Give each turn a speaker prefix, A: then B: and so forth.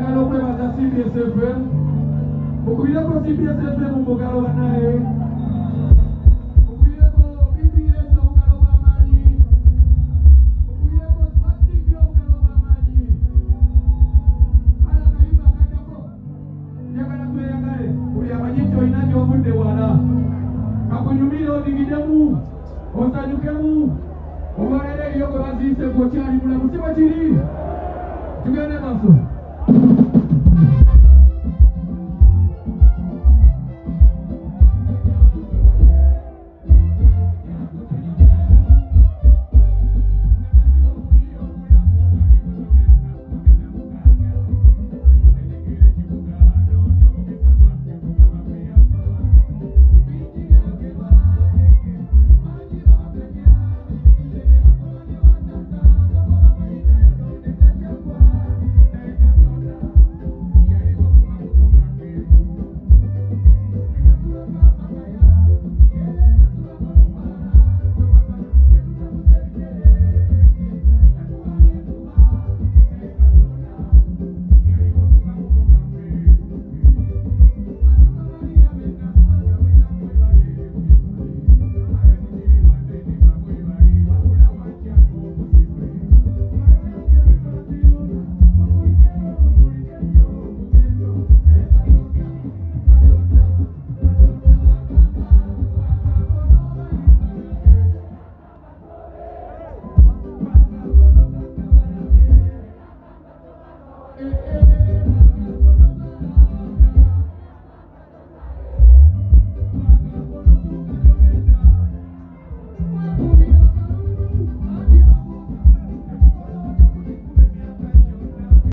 A: njagala okwebaza CBS FM okubireko CBS FM mugalo banaye okubireko BBS obugalo bw'amaanyi okubireko Smart TV obugalo bw'amaanyi kala kayimba akajjako njagala tweyagale buli amanyi nti olina gy'ovudde wala kakunyumire odigidemu osanyukemu olwaleero eriyo gwe baziise gwe okyali mulamu si bwe kiri tugende maaso